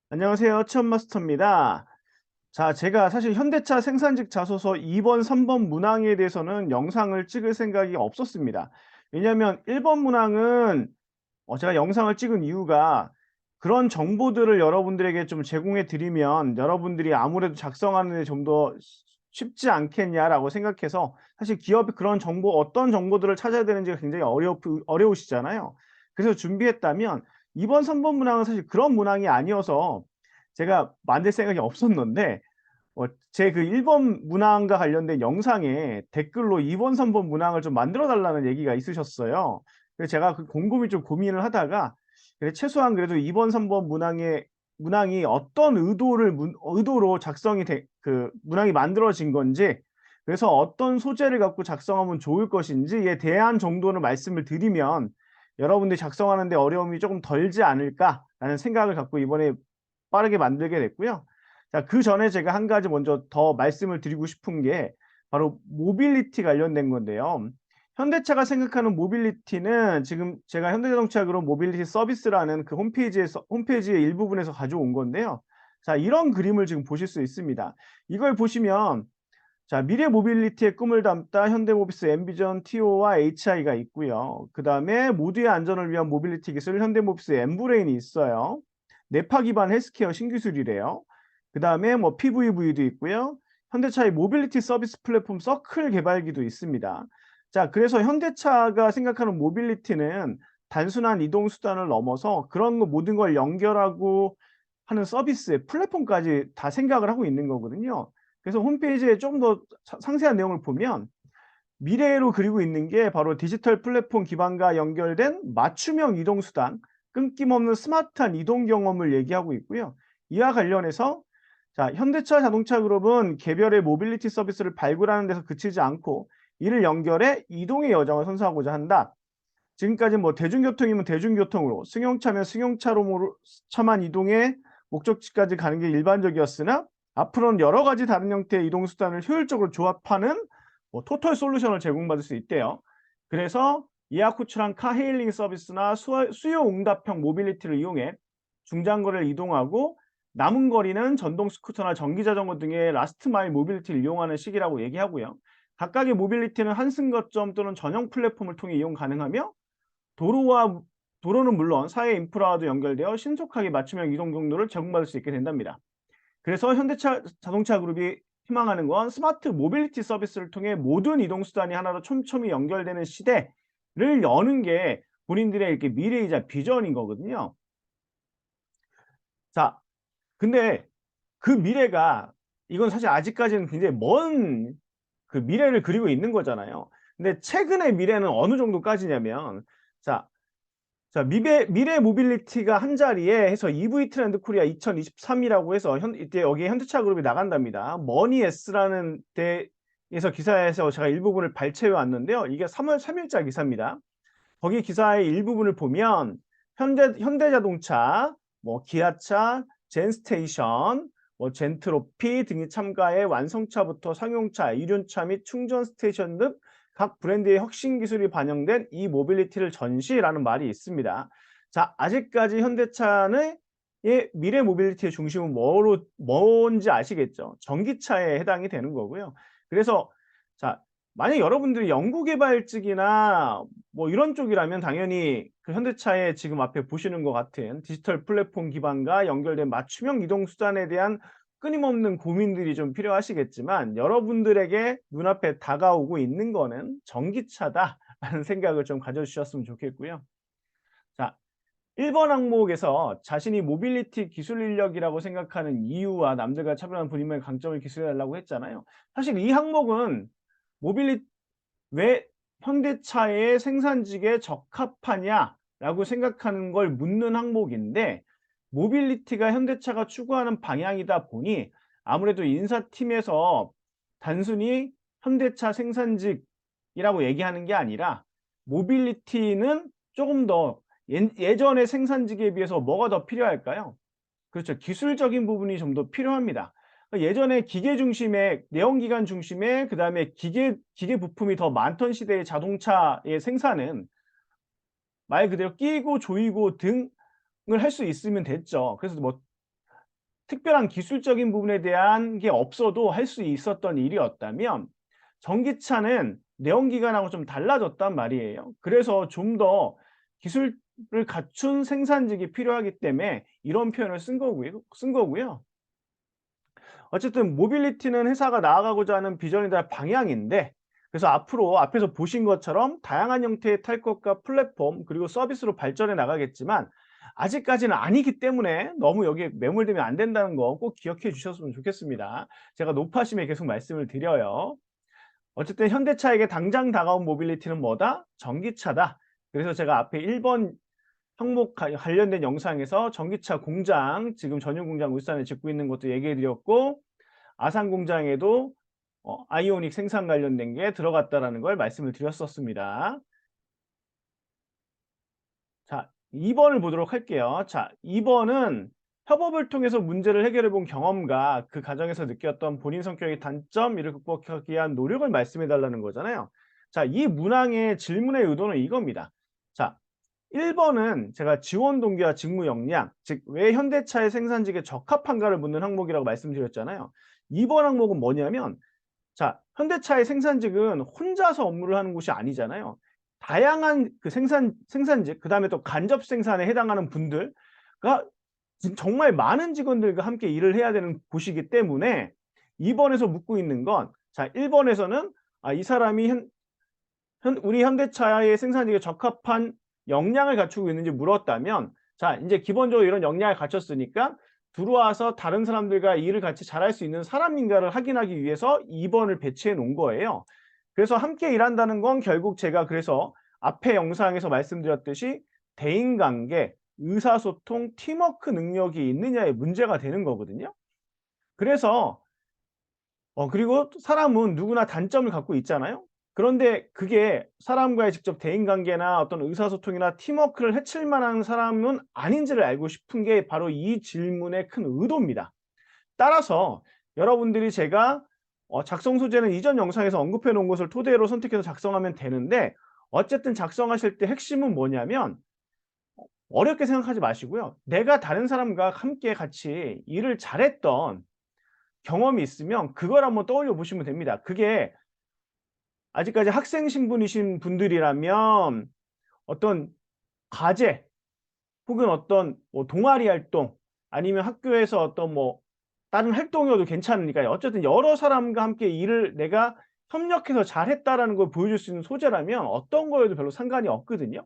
안녕하세요. 취업마스터입니다. 자, 제가 사실 현대차 생산직 자소서 2 번, 3번 문항에 대해서는 영상을 찍을 생각이 없었습니다. 왜냐하면 1번 문항은 제가 영상을 찍은 이유가 그런 정보들을 여러분들에게 좀 제공해 드리면 여러분들이 아무래도 작성하는 데 좀 더 쉽지 않겠냐라고 생각해서 사실 기업이 그런 정보 어떤 정보들을 찾아야 되는지가 굉장히 어려우시잖아요. 그래서 준비했다면 2번, 3번 문항은 사실 그런 문항이 아니어서 제가 만들 생각이 없었는데 제 그 1번 문항과 관련된 영상에 댓글로 2 번, 3번 문항을 좀 만들어 달라는 얘기가 있으셨어요. 그래서 제가 그 곰곰이 좀 고민을 하다가 그래 최소한 그래도 2번, 3번 문항이 어떤 의도로 작성이 그 문항이 만들어진 건지, 그래서 어떤 소재를 갖고 작성하면 좋을 것인지에 대한 정도는 말씀을 드리면 '여러분들이 작성하는 데 어려움이 쪼금 덜지 않을까.'라는 생각을 갖고 이번에 빠르게 만들게 됐고요. 자, 그전에 제가 한 가지 먼저 더 말씀을 드리고 싶은 게 바로 모빌리티 관련된 건데요. 현대차가 생각하는 모빌리티는 지금 제가 현대자동차 그룹 모빌리티 서비스라는 그 홈페이지의 일부분에서 가져온 건데요. 자, 이런 그림을 지금 보실 수 있습니다. 이걸 보시면 자, 미래 모빌리티의 꿈을 담다 현대모비스 엠비전 TO와 HI가 있고요. 그다음에 모두의 안전을 위한 모빌리티 기술 현대모비스 엠브레인이 있어요. 뇌파 기반 헬스케어 신기술이래요. 그다음에 뭐 PVV도 있고요. 현대차의 모빌리티 서비스 플랫폼 서클 개발기도 있습니다. 자, 그래서 현대차가 생각하는 모빌리티는 단순한 이동 수단을 넘어서 그런 거 모든 걸 연결하고 하는 서비스 플랫폼까지 다 생각을 하고 있는 거거든요. 그래서 홈페이지에 좀 더 상세한 내용을 보면 미래로 그리고 있는 게 바로 디지털 플랫폼 기반과 연결된 맞춤형 이동 수단, 끊김없는 스마트한 이동 경험을 얘기하고 있고요. 이와 관련해서 자, 현대차 자동차 그룹은 개별의 모빌리티 서비스를 발굴하는 데서 그치지 않고 이를 연결해 이동의 여정을 선사하고자 한다. 지금까지 뭐 대중교통이면 대중교통으로, 승용차면 승용차로 차만 이동해 목적지까지 가는 게 일반적이었으나 앞으로는 여러 가지 다른 형태의 이동 수단을 효율적으로 조합하는 뭐 토털 솔루션을 제공받을 수 있대요. 그래서 예약 호출한 카 헤일링 서비스나 수요 응답형 모빌리티를 이용해 중장거리를 이동하고 남은 거리는 전동 스쿠터나 전기 자전거 등의 라스트 마일 모빌리티를 이용하는 시기라고 얘기하고요. 각각의 모빌리티는 한승 거점 또는 전용 플랫폼을 통해 이용 가능하며 도로와 도로는 물론 사회 인프라와도 연결되어 신속하게 맞춤형 이동 경로를 제공받을 수 있게 된답니다. 그래서 현대차 자동차 그룹이 희망하는 건 스마트 모빌리티 서비스를 통해 모든 이동 수단이 하나로 촘촘히 연결되는 시대를 여는 게 본인들의 이렇게 미래이자 비전인 거거든요. 자, 근데 그 미래가 이건 사실 아직까지는 굉장히 먼 그 미래를 그리고 있는 거잖아요. 근데 최근의 미래는 어느 정도까지냐면 자 미래 모빌리티가 한 자리에 해서 EV 트렌드 코리아 2023이라고 해서 이때 여기에 현대차 그룹이 나간답니다. 머니S라는 데에서 기사에서 제가 일부분을 발췌해 왔는데요. 이게 3월 3 일자 기사입니다. 거기 기사의 일부분을 보면 현대자동차, 뭐 기아차, 젠스테이션, 뭐 젠트로피 등이 참가해 완성차부터 상용차, 이륜차 및 충전 스테이션 등 각 브랜드의 혁신 기술이 반영된 이 모빌리티를 전시라는 말이 있습니다. 자, 아직까지 현대차는 의 미래 모빌리티의 중심은 뭔지 아시겠죠? 전기차에 해당이 되는 거고요. 그래서 자, 만약 여러분들이 연구개발직이나 뭐 이런 쪽이라면 당연히 그 현대차의 지금 앞에 보시는 것 같은 디지털 플랫폼 기반과 연결된 맞춤형 이동 수단에 대한 끊임없는 고민들이 좀 필요하시겠지만 여러분들에게 눈앞에 다가오고 있는 거는 '전기차다.'라는 생각을 좀 가져 주셨으면 좋겠고요. 자, 1번 항목에서 자신이 모빌리티 기술 인력이라고 생각하는 이유와 남들과 차별화하는 본인만의 강점을 기술해 달라고 했잖아요. 사실 이 항목은 모빌리 왜 현대차의 생산직에 적합하냐라고 생각하는 걸 묻는 항목인데 모빌리티가 현대차가 추구하는 방향이다 보니 아무래도 인사팀에서 단순히 현대차 생산직이라고 얘기하는 게 아니라 모빌리티는 조금 더 예전의 생산직에 비해서 뭐가 더 필요할까요? 그렇죠. 기술적인 부분이 좀 더 필요합니다. 예전에 기계 중심의 내연기관 중심의 그다음에 기계 부품이 더 많던 시대의 자동차의 생산은 말 그대로 끼고 조이고 등을 할 수 있으면 됐죠. 그래서 뭐 특별한 기술적인 부분에 대한 게 없어도 할 수 있었던 일이었다면 전기차는 내연기관하고 좀 달라졌단 말이에요. 그래서 좀 더 기술을 갖춘 생산직이 필요하기 때문에 이런 표현을 쓴 거고요. 어쨌든 모빌리티는 회사가 나아가고자 하는 비전이나 방향인데, 그래서 앞으로 앞에서 보신 것처럼 다양한 형태의 탈 것과 플랫폼 그리고 서비스로 발전해 나가겠지만 아직까지는 아니기 때문에 너무 여기에 매몰되면 안 된다는 거 꼭 기억해 주셨으면 좋겠습니다. 제가 높아심에 계속 말씀을 드려요. 어쨌든 현대차에게 당장 다가온 모빌리티는 뭐다? 전기차다. 그래서 제가 앞에 1번 항목 관련된 영상에서 전기차 공장, 지금 전용 공장 울산에 짓고 있는 것도 얘기해 드렸고, 아산 공장에도 아이오닉 생산 관련된 게 들어갔다라는 걸 말씀을 드렸었습니다. 자, 2번을 보도록 할게요. 자, 2번은 협업을 통해서 문제를 해결해 본 경험과 그 과정에서 느꼈던 본인 성격의 단점, 이를 극복하기 위한 노력을 말씀해 달라는 거잖아요. 자, 이 문항의 질문의 의도는 이겁니다. 자, 1번은 제가 지원 동기와 직무 역량, 즉 왜 현대차의 생산직에 적합한가를 묻는 항목이라고 말씀드렸잖아요. 2번 항목은 뭐냐면, 자, 현대차의 생산직은 혼자서 업무를 하는 곳이 아니잖아요. 다양한 그 생산직, 그다음에 또 간접 생산에 해당하는 분들과 정말 많은 직원들과 함께 일을 해야 되는 곳이기 때문에 2번에서 묻고 있는 건, 자, 1번에서는 이 사람이 우리 현대차의 생산직에 적합한 역량을 갖추고 있는지 물었다면, 자, 이제 기본적으로 이런 역량을 갖췄으니까 들어와서 다른 사람들과 일을 같이 잘할 수 있는 사람인가를 확인하기 위해서 2번을 배치해 놓은 거예요. 그래서 함께 일한다는 건 결국 제가 그래서 앞에 영상에서 말씀드렸듯이 대인관계, 의사소통, 팀워크 능력이 있느냐의 문제가 되는 거거든요. 그래서 그리고 사람은 누구나 단점을 갖고 있잖아요. 그런데 그게 사람과의 직접 대인관계나 어떤 의사소통이나 팀워크를 해칠 만한 사람은 아닌지를 알고 싶은 게 바로 이 질문의 큰 의도입니다. 따라서 여러분들이 제가 작성 소재는 이전 영상에서 언급해 놓은 것을 토대로 선택해서 작성하면 되는데, 어쨌든 작성하실 때 핵심은 뭐냐면 어렵게 생각하지 마시고요. 내가 다른 사람과 함께 같이 일을 잘했던 경험이 있으면 그걸 한번 떠올려 보시면 됩니다. 그게 아직까지 학생 신분이신 분들이라면 어떤 과제 혹은 어떤 뭐 동아리 활동, 아니면 학교에서 어떤 뭐 다른 활동이어도 괜찮으니까요. 어쨌든 여러 사람과 함께 일을 내가 협력해서 잘했다라는 걸 보여줄 수 있는 소재라면 어떤 거에도 별로 상관이 없거든요.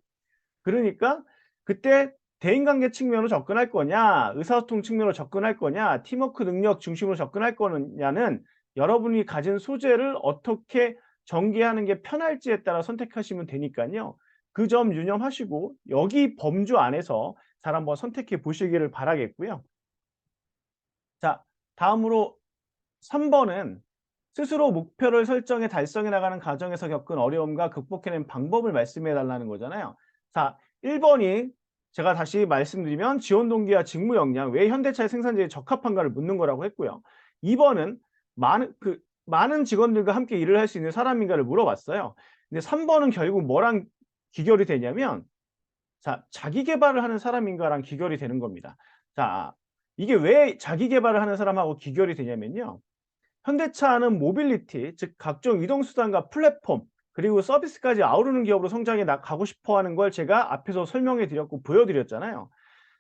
그러니까 그때 대인관계 측면으로 접근할 거냐, 의사소통 측면으로 접근할 거냐, 팀워크 능력 중심으로 접근할 거냐는 여러분이 가진 소재를 어떻게 전개하는 게 편할지에 따라 선택하시면 되니까요. 그 점 유념하시고 여기 범주 안에서 잘 한번 선택해 보시기를 바라겠고요. 자, 다음으로 3번은 스스로 목표를 설정해 달성해 나가는 과정에서 겪은 어려움과 극복해낸 방법을 말씀해 달라는 거잖아요. 자, 1번이 제가 다시 말씀드리면 지원 동기와 직무 역량, 왜 현대차의 생산직에 적합한가를 묻는 거라고 했고요. 2번은 많은 직원들과 함께 일을 할 수 있는 사람인가를 물어봤어요. 근데 3번은 결국 뭐랑 귀결이 되냐면, 자, 자기 개발을 하는 사람인가랑 귀결이 되는 겁니다. 자, 이게 왜 자기 개발을 하는 사람하고 귀결이 되냐면요. 현대차는 모빌리티, 즉 각종 이동 수단과 플랫폼 그리고 서비스까지 아우르는 기업으로 성장해 나가고 싶어 하는 걸 제가 앞에서 설명해 드렸고 보여 드렸잖아요.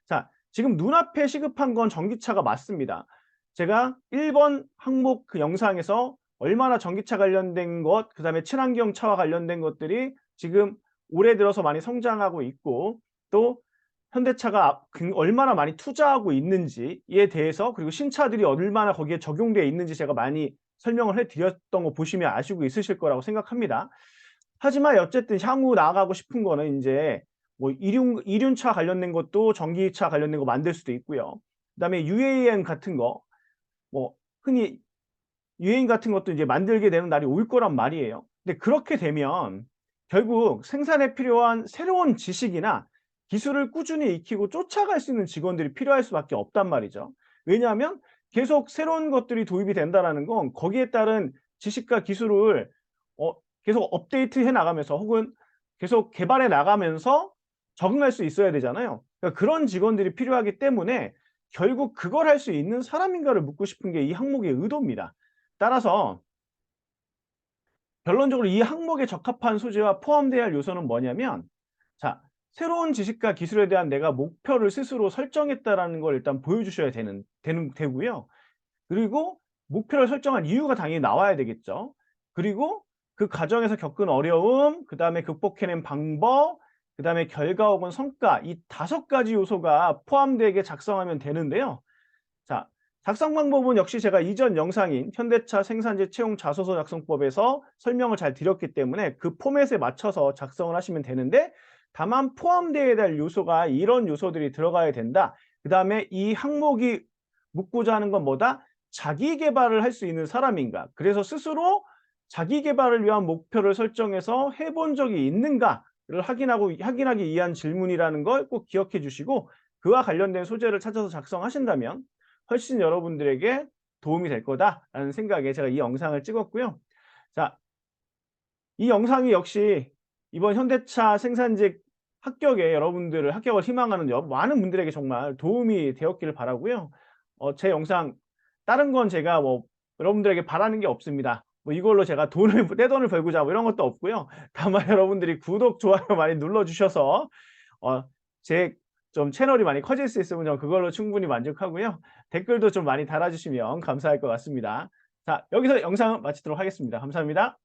자, 지금 눈앞에 시급한 건 전기차가 맞습니다. 제가 1번 항목 그 영상에서 얼마나 전기차 관련된 것, 그다음에 친환경 차와 관련된 것들이 지금 올해 들어서 많이 성장하고 있고, 또 현대차가 얼마나 많이 투자하고 있는지에 대해서, 그리고 신차들이 얼마나 거기에 적용되어 있는지 제가 많이 설명을 해 드렸던 거 보시면 아시고 있으실 거라고 생각합니다. 하지만 어쨌든 향후 나아가고 싶은 거는 인제 뭐 이륜차 관련된 것도 전기차 관련된 거 만들 수도 있고요. 그다음에 UAM 같은 거, 뭐 흔히 유해인 같은 것도 이제 만들게 되는 날이 올 거란 말이에요. 근데 그렇게 되면 결국 생산에 필요한 새로운 지식이나 기술을 꾸준히 익히고 쫓아갈 수 있는 직원들이 필요할 수밖에 없단 말이죠. 왜냐하면 계속 새로운 것들이 도입이 된다라는 건 거기에 따른 지식과 기술을 어 계속 업데이트해 나가면서 혹은 계속 개발해 나가면서 적응할 수 있어야 되잖아요. 그러니까 그런 직원들이 필요하기 때문에 결국 그걸 할 수 있는 사람인가를 묻고 싶은 게 이 항목의 의도입니다. 따라서 결론적으로 이 항목에 적합한 소재와 포함돼야 할 요소는 뭐냐면, 자, 새로운 지식과 기술에 대한 내가 목표를 스스로 설정했다라는 걸 일단 보여주셔야 되고요. 그리고 목표를 설정한 이유가 당연히 나와야 되겠죠. 그리고 그 과정에서 겪은 어려움, 그다음에 극복해낸 방법, 그다음에 결과 혹은 성과, 이 5가지 요소가 포함되게 작성하면 되는데요. 자, 작성 방법은 역시 제가 이전 영상인 현대차 생산지 채용 자소서 작성법에서 설명을 잘 드렸기 때문에 그 포맷에 맞춰서 작성을 하시면 되는데, 다만 포함되어야 될 요소가 이런 요소들이 들어가야 된다. 그다음에 이 항목이 묻고자 하는 건 뭐다? 자기 계발을 할 수 있는 사람인가? 그래서 스스로 자기 계발을 위한 목표를 설정해서 해본 적이 있는가를 확인하기 위한 질문이라는 걸 꼭 기억해 주시고, 그와 관련된 소재를 찾아서 작성하신다면 훨씬 여러분들에게 도움이 될 거다라는 생각에 제가 이 영상을 찍었고요. 자, 이 영상이 역시 이번 현대차 생산직 합격을 희망하는 많은 분들에게 정말 도움이 되었기를 바라고요. 제 영상 다른 건 제가 뭐 여러분들에게 바라는 게 없습니다. 뭐 이걸로 제가 돈을 떼돈을 벌고자 뭐 이런 것도 없고요. 다만 여러분들이 구독, 좋아요 많이 눌러 주셔서 제 좀 채널이 많이 커질 수 있으면 저 그걸로 충분히 만족하고요. 댓글도 좀 많이 달아 주시면 감사할 것 같습니다. 자, 여기서 영상을 마치도록 하겠습니다. 감사합니다.